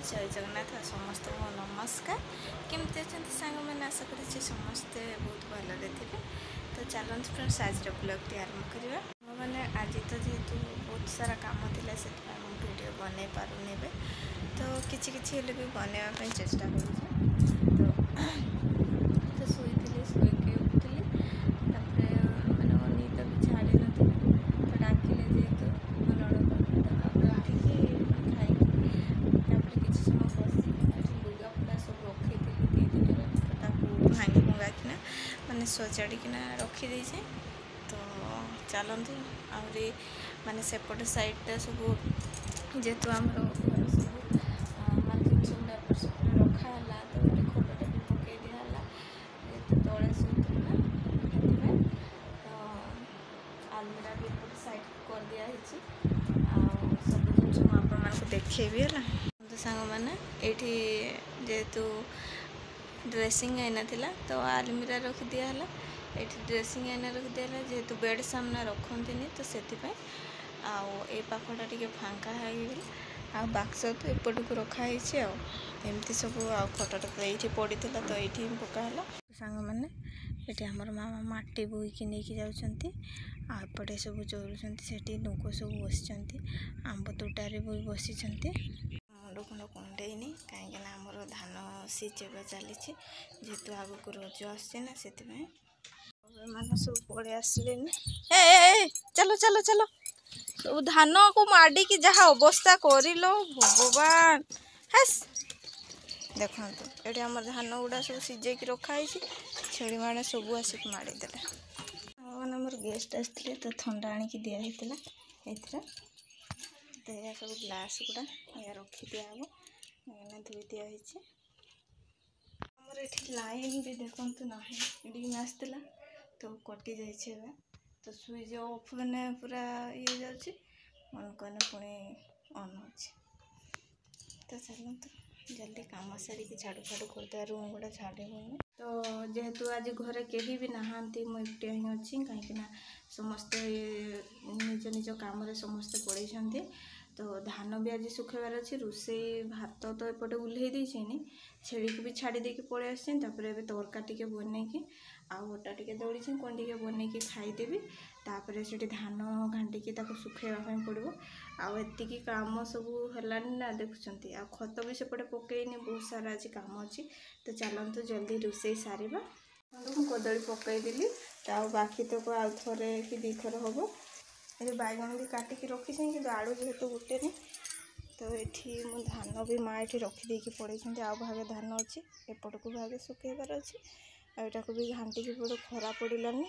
जय जगन्नाथ समस्त को नमस्कार। केमती अच्छा सांग मैंने आशा कर समस्ते बहुत भलरे थे। तो चलते फ्रेंड्स आज ब्लॉग आरंभ करवा मैंने आज तो जेहेतु बहुत सारा कम थी से वीडियो बन पारूनी तो किसी भी बनवाई चेष्टा तो शुई शुईक उठली मैंने निद भी छाड़ी ना तो डाकिले जेहेतु भांगी भंगा किना माने सजाड़ी किना रखी देछे। तो चलते आहरी माने सेपट साइड सब जेहेतु आम घर सब मार्केट सब रखा है तो ये खोलटा भी पकई दिहला जेहेतु तले शुला तो आलमीरा भी एपट साइड कर दिखाई सब जिन आपको देखेबी है सांग मैंने ये जेहेतु ड्रेसिंग आईना थिला तो आलमीरा रख दिहला ये ड्रेसिंग आईना रख दिहला जेहेतु बेड सामने रखती तो से ए पाखटा टे फांका हो बाक्स तो एपट को रखाई एमती सब खटटा ये पड़ी तो ये पकाला सांग मैंने ये आमर मामा माटी बोईकी नहीं जापटे सब चोरुंट से लोक सब बस आंब तोटारे बोई बसी मुंड खुंड कुंडेनी कहीं आमर धान सीचेबा चली जेहेतु आगक रज आसना से मान सब पड़े आसले चलो चलो चलो सब धान को माड़ी की जहाँ अवस्था कर भगवान हेस देखो ये आम धान गुड़ा सब सीझे रखाई छेड़ी माड़े सब आसिक माड़ीदे मैंने मोर गेस्ट आसते तो थंडा आणिकी दिखाई तो यह सब ग्लास गुड़ा या रखी दिहब मैंने धोई दिखाई आमर ये लाइन भी देखु ना ये आसला तो कटि जाए तो स्विच ऑफ मैंने पूरा ये जाऊँगी मन कहने पुणी ऑन हो तो चलते जल्दी काम सारी झाड़ू फाड़ू करदे रूम गुड़ा झाड़े होनी तो जेहेतु आज घरे कहीं भी नहांती मु एकटिया ही अच्छी कहीं समस्ते निज निज काम समस्ते पड़े तो धान भी आज सुखेबार अच्छी रोसे भात तो एपटे उल्हे देनी छेड़ी को भी छाड़ी देके पड़े आसपर ए तरका टे बनईकि आटा टे दौड़ी कौन टे बनईकि खाईदेवी तापर से धान घाटिकी सुखेवाई पड़ो आती काम सब है ना देखुं आ खत भी सेपटे पकईनी बहुत सारा आज काम अच्छी तो चलते जल्दी रोसे सारिबा कदली पकईदेली तो बाकी तक आउ थे कि दी थर हम ये बैगण भी काटिकी रखी कि आलू जेहेतु गोटे नहीं तो ये मु धान भी माँ ये रखिदे पड़े आउ भागे धान अच्छी एपट को भागे सुखेबार अच्छी आटा को भी घाटिकी पड़ो खरा पड़ानी